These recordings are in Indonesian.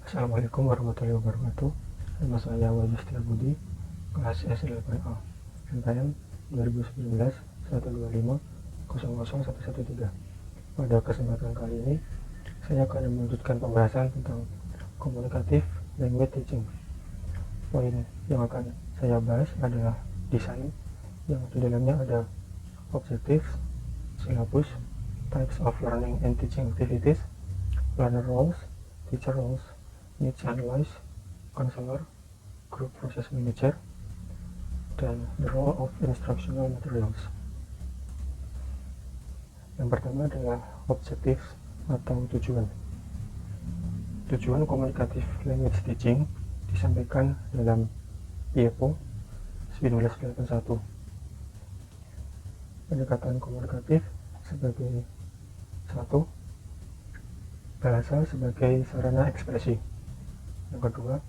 Assalamualaikum warahmatullahi wabarakatuh. Nama saya Wahyu Setiabudi, kelas S8A, NPM 2019-125-00113. Pada kesempatan kali ini, saya akan melanjutkan pembahasan tentang Communicative Language Teaching. Poin yang akan saya bahas adalah desain, yang di dalamnya ada objectives, syllabus, types of learning and teaching activities, learner roles, teacher roles, needs analysis, counselor, group process manager, dan the role of instructional materials. Yang pertama adalah objectives atau tujuan. Tujuan communicative language teaching disampaikan dalam IEPO 1981. Pendekatan komunikatif sebagai satu, bahasa sebagai sarana ekspresi. Yang kedua,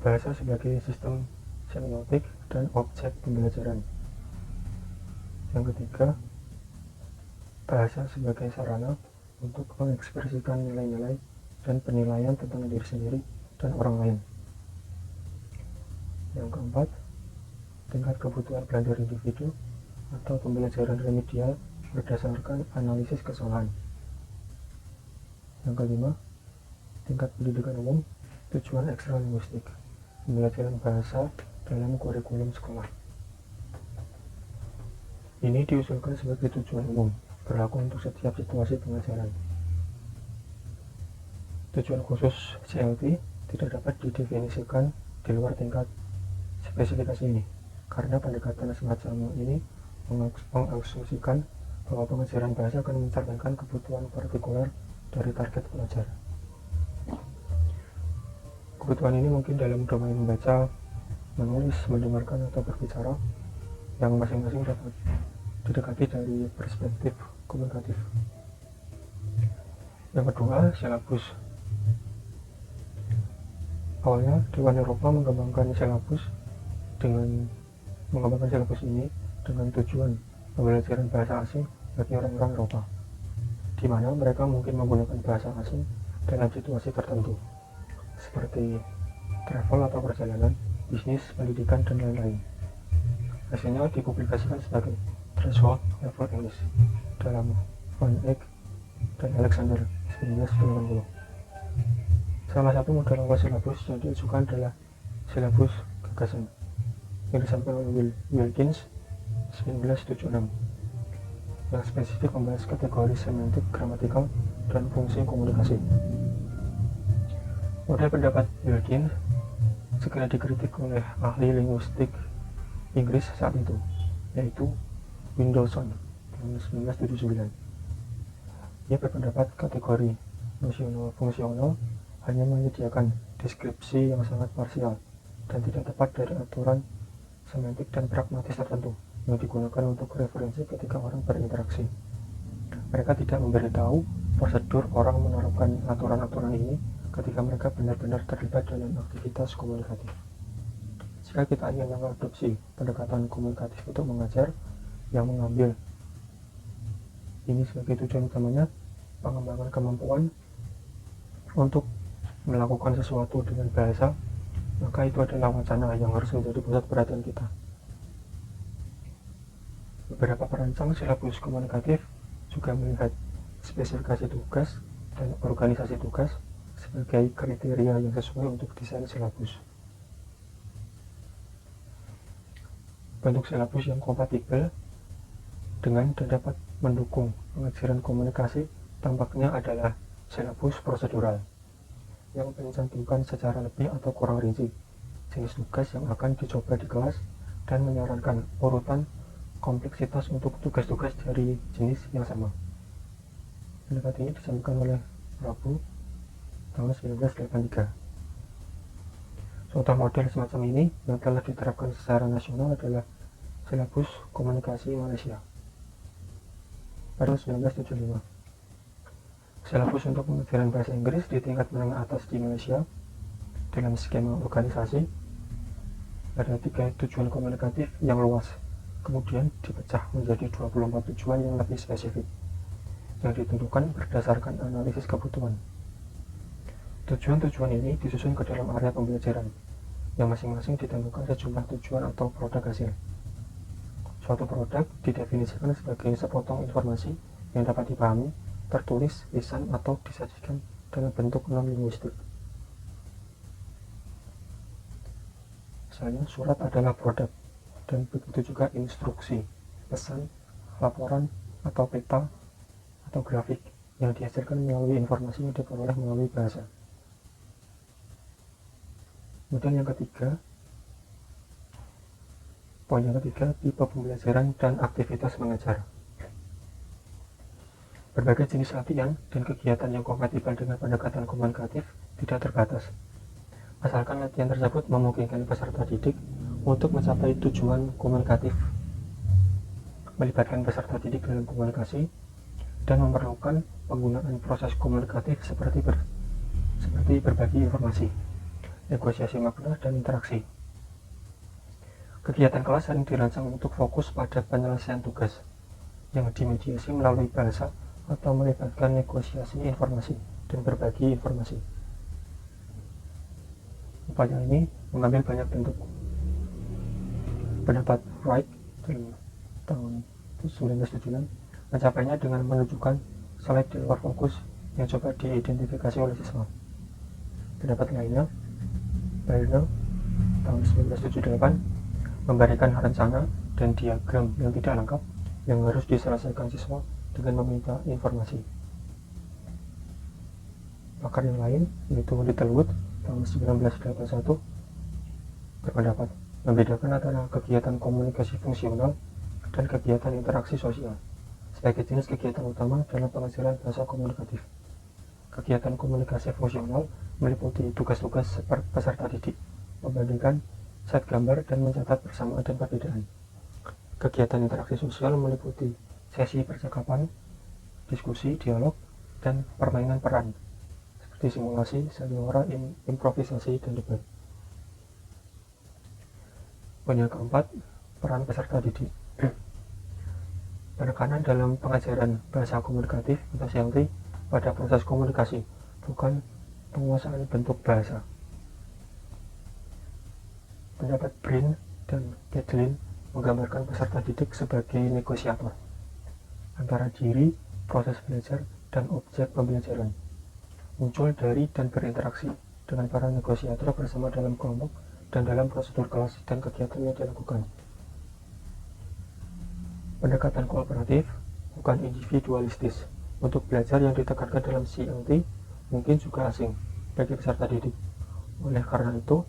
bahasa sebagai sistem semiotik dan objek pembelajaran. Yang ketiga, bahasa sebagai sarana untuk mengekspresikan nilai-nilai dan penilaian tentang diri sendiri dan orang lain. Yang keempat, tingkat kebutuhan belajar individu atau pembelajaran remedial berdasarkan analisis kesalahan. Yang kelima, tingkat pendidikan umum, tujuan ekstra linguistik, pembelajaran bahasa dalam kurikulum sekolah. Ini diusulkan sebagai tujuan umum, berlaku untuk setiap situasi pengajaran. Tujuan khusus CLT tidak dapat didefinisikan di luar tingkat spesifikasi ini, karena pendekatan semacam ini mengasumsikan bahwa pengajaran bahasa akan mencerminkan kebutuhan partikular dari target pelajar. Kebutuhan ini mungkin dalam domain membaca, menulis, mendengarkan, atau berbicara, yang masing-masing dapat didekati dari perspektif komunikatif. Yang kedua, syllabus. Awalnya, Dewan Eropa mengembangkan syllabus ini dengan tujuan pembelajaran bahasa asing bagi orang-orang Eropa, di mana mereka mungkin menggunakan bahasa asing dalam situasi tertentu, seperti travel atau perjalanan, bisnis, pendidikan, dan lain-lain. Hasilnya dipublikasikan sebagai Threshold Level English dalam Van Eyck dan Alexander 1980. Salah satu model awal silabus yang diajukan adalah silabus gagasan yang disampaikan oleh Wilkins 1976, yang spesifik membahas kategori semantik, gramatikal, dan fungsi komunikasi. Model pendapat Wilkins segera dikritik oleh ahli linguistik Inggris saat itu, yaitu Windowson tahun 1979. Ia berpendapat kategori nosional-fungsional hanya menyediakan deskripsi yang sangat parsial dan tidak tepat dari aturan semantik dan pragmatis tertentu yang digunakan untuk referensi ketika orang berinteraksi. Mereka tidak memberitahu prosedur orang menerapkan aturan-aturan ini ketika mereka benar-benar terlibat dalam aktivitas komunikatif. Jika kita ingin mengadopsi pendekatan komunikatif untuk mengajar yang mengambil ini sebagai tujuan utamanya, pengembangan kemampuan untuk melakukan sesuatu dengan bahasa, maka itu adalah wacana yang harus menjadi pusat perhatian kita. Beberapa perancang silabus komunikatif juga melihat spesifikasi tugas dan organisasi tugas sebagai kriteria yang sesuai untuk desain silabus. Bentuk silabus yang kompatibel dengan dan dapat mendukung pengajaran komunikasi tampaknya adalah silabus prosedural yang mencantumkan secara lebih atau kurang rinci jenis tugas yang akan dicoba di kelas dan menyarankan urutan kompleksitas untuk tugas-tugas dari jenis yang sama. Pendekatan ini disampaikan oleh Rabu tahun 1983. Contoh model semacam ini yang telah diterapkan secara nasional adalah silabus komunikasi Malaysia pada 1975. Silabus untuk pengajaran bahasa Inggris di tingkat menengah atas di Malaysia dalam skema organisasi ada 3 tujuan komunikatif yang luas, kemudian dipecah menjadi 24 tujuan yang lebih spesifik yang ditentukan berdasarkan analisis kebutuhan. Tujuan-tujuan ini disusun ke dalam area pembelajaran, yang masing-masing ditentukan sejumlah tujuan atau produk hasil. Suatu produk didefinisikan sebagai sepotong informasi yang dapat dipahami, tertulis, lisan, atau disajikan dalam bentuk non-linguistik. Misalnya, surat adalah produk, dan begitu juga instruksi, pesan, laporan, atau peta, atau grafik yang dihasilkan melalui informasi yang diperoleh melalui bahasa. Kemudian poin yang ketiga, tipe pembelajaran dan aktivitas mengajar. Berbagai jenis latihan dan kegiatan yang kompatibel dengan pendekatan komunikatif tidak terbatas, asalkan latihan tersebut memungkinkan peserta didik untuk mencapai tujuan komunikatif, melibatkan peserta didik dalam komunikasi, dan memerlukan penggunaan proses komunikatif seperti berbagi informasi, negosiasi makna, dan interaksi. Kegiatan kelas sering dirancang untuk fokus pada penyelesaian tugas yang dimediasi melalui bahasa atau melibatkan negosiasi informasi dan berbagi informasi. Upaya ini mengambil banyak bentuk. Pendapat Wright dalam tahun 1976 mencapainya dengan menunjukkan slide di luar fokus yang coba diidentifikasi oleh siswa. Pendapat lainnya, Baird tahun 1978 memberikan rencana dan diagram yang tidak lengkap yang harus diselesaikan siswa dengan meminta informasi. Pakar yang lain, yaitu Littlewood tahun 1981, berpendapat membedakan antara kegiatan komunikasi fungsional dan kegiatan interaksi sosial sebagai jenis kegiatan utama dalam pengajaran bahasa komunikatif. Kegiatan komunikasi fungsional meliputi tugas-tugas peserta didik, membandingkan set gambar dan mencatat persamaan dan perbedaan. Kegiatan interaksi sosial meliputi sesi percakapan, diskusi, dialog, dan permainan peran seperti simulasi, sandiwara, improvisasi, dan debat. Poin yang keempat, peran peserta didik. Penekanan dalam pengajaran bahasa komunikatif atau CLT pada proses komunikasi, bukan penguasaan bentuk bahasa. Pendapat Brin dan Kathleen menggambarkan peserta didik sebagai negosiator antara diri, proses belajar, dan objek pembelajaran, muncul dari dan berinteraksi dengan para negosiator bersama dalam kelompok dan dalam prosedur kelas dan kegiatan yang dilakukan. Pendekatan kooperatif, bukan individualistis, untuk belajar yang ditekankan dalam CLT mungkin juga asing bagi peserta didik. Oleh karena itu,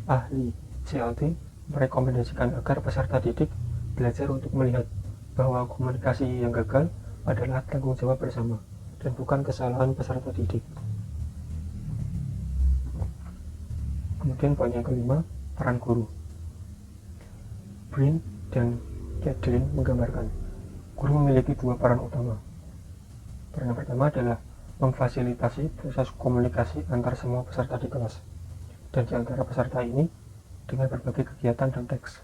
ahli CLT merekomendasikan agar peserta didik belajar untuk melihat bahwa komunikasi yang gagal adalah tanggung jawab bersama dan bukan kesalahan peserta didik. Kemudian poin yang kelima, peran guru. Brin dan Kathleen menggambarkan guru memiliki dua peran utama. Peran yang pertama adalah memfasilitasi proses komunikasi antar semua peserta di kelas, dan di antara peserta ini dengan berbagai kegiatan dan teks.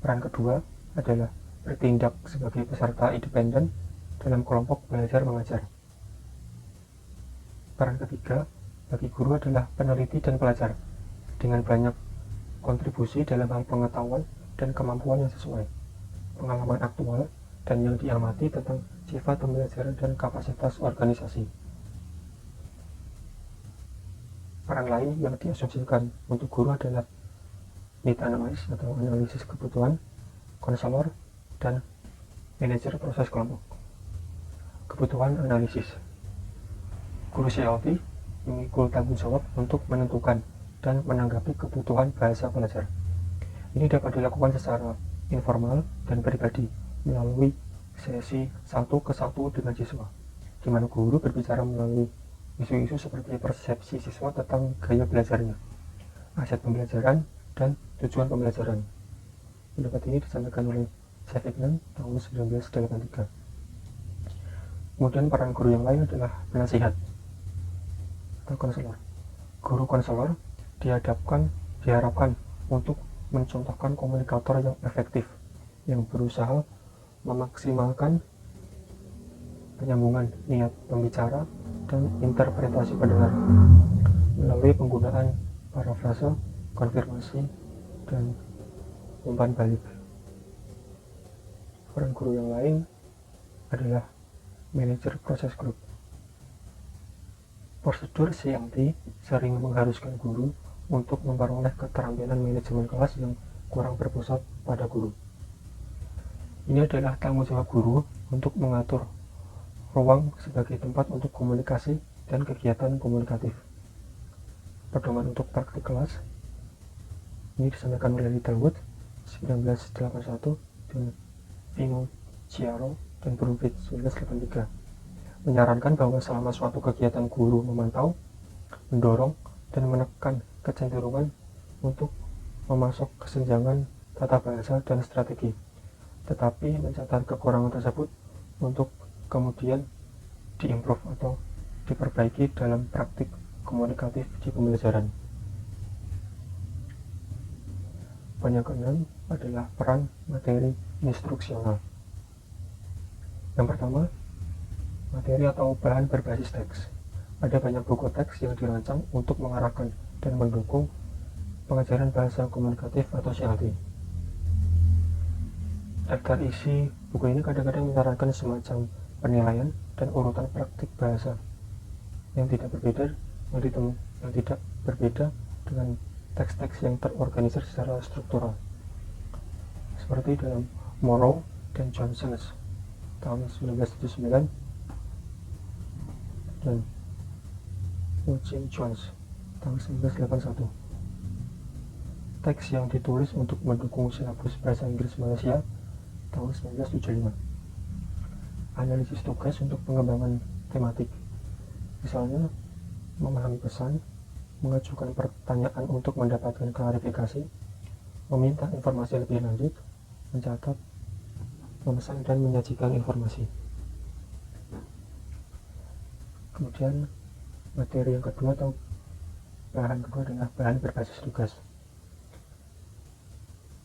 Peran kedua adalah bertindak sebagai peserta independen dalam kelompok belajar mengajar. Peran ketiga bagi guru adalah peneliti dan pelajar dengan banyak kontribusi dalam hal pengetahuan dan kemampuan yang sesuai, pengalaman aktual, dan yang diamati tentang sifat pembelajaran dan kapasitas organisasi. Peran lain yang diasumsikan untuk guru adalah need analysis atau analisis kebutuhan, konselor, dan manajer proses kelompok. Kebutuhan analisis. Guru CLT memikul tanggung jawab untuk menentukan dan menanggapi kebutuhan bahasa pelajar. Ini dapat dilakukan secara informal dan pribadi melalui sesi 1-1 dengan siswa, di mana guru berbicara melalui isu-isu seperti persepsi siswa tentang gaya belajarnya, aset pembelajaran, dan tujuan pembelajaran. Pendapat ini disampaikan oleh Savignan tahun 1983. Kemudian peran guru yang lain adalah penasihat atau konselor. Guru konselor diharapkan untuk mencontohkan komunikator yang efektif, yang berusaha memaksimalkan penyambungan niat pembicara dan interpretasi pendengar, melalui penggunaan parafrase, konfirmasi, dan umpan balik. Peran guru yang lain adalah manajer proses grup. Prosedur CMT sering mengharuskan guru untuk memperoleh keterampilan manajemen kelas yang kurang berpusat pada guru. Ini adalah tanggung jawab guru untuk mengatur ruang sebagai tempat untuk komunikasi dan kegiatan komunikatif. Pedoman untuk praktik kelas ini disampaikan oleh Littlewood 1981 dan Finocchiaro dan Brumfield 1983, menyarankan bahwa selama suatu kegiatan guru memantau, mendorong, dan menekan kecenderungan untuk memasuk kesenjangan tata bahasa dan strategi, tetapi mencatat kekurangan tersebut untuk kemudian diimprove atau diperbaiki dalam praktik komunikatif di pembelajaran. Yang keenam adalah peran materi instruksional. Yang pertama, materi atau bahan berbasis teks. Ada banyak buku teks yang dirancang untuk mengarahkan dan mendukung pengajaran bahasa komunikatif atau CLT. Daftar isi buku ini kadang-kadang menyarankan semacam penilaian dan urutan praktik bahasa yang tidak berbeda dengan teks-teks yang terorganisir secara struktural, seperti dalam Morrow dan Johnson tahun 1979 dan Eugene Jones tahun 1981. Teks yang ditulis untuk mendukung silabus bahasa Inggris Malaysia tahun 1975. Analisis tugas untuk pengembangan tematik, misalnya memahami pesan, mengajukan pertanyaan untuk mendapatkan klarifikasi, meminta informasi lebih lanjut, mencatat, memesan, dan menyajikan informasi. Kemudian materi yang kedua atau bahan kedua adalah bahan berbasis tugas.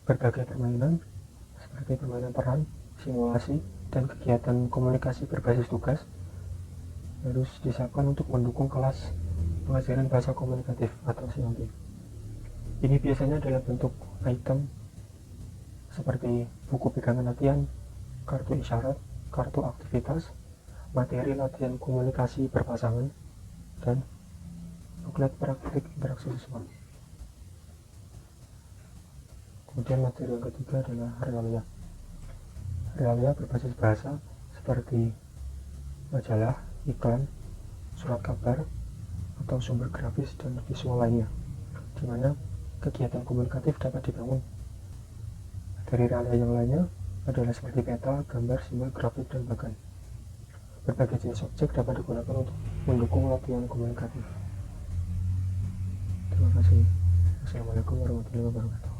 Berbagai permainan seperti permainan peran, simulasi, dan kegiatan komunikasi berbasis tugas harus disiapkan untuk mendukung kelas pengajaran bahasa komunikatif atau CLT. Ini biasanya dalam bentuk item seperti buku pegangan latihan, kartu isyarat, kartu aktivitas, materi latihan komunikasi berpasangan, dan buklet praktik interaksi siswa. Kemudian materi yang ketiga adalah realia. Realia berbasis bahasa seperti majalah, iklan, surat kabar, atau sumber grafis dan visual lainnya, di mana kegiatan komunikatif dapat dibangun. Dari realia yang lainnya adalah seperti peta, gambar, simbol, grafik, dan bahkan berbagai jenis objek dapat digunakan untuk mendukung latihan komunikatif. Terima kasih. Wassalamualaikum warahmatullahi wabarakatuh.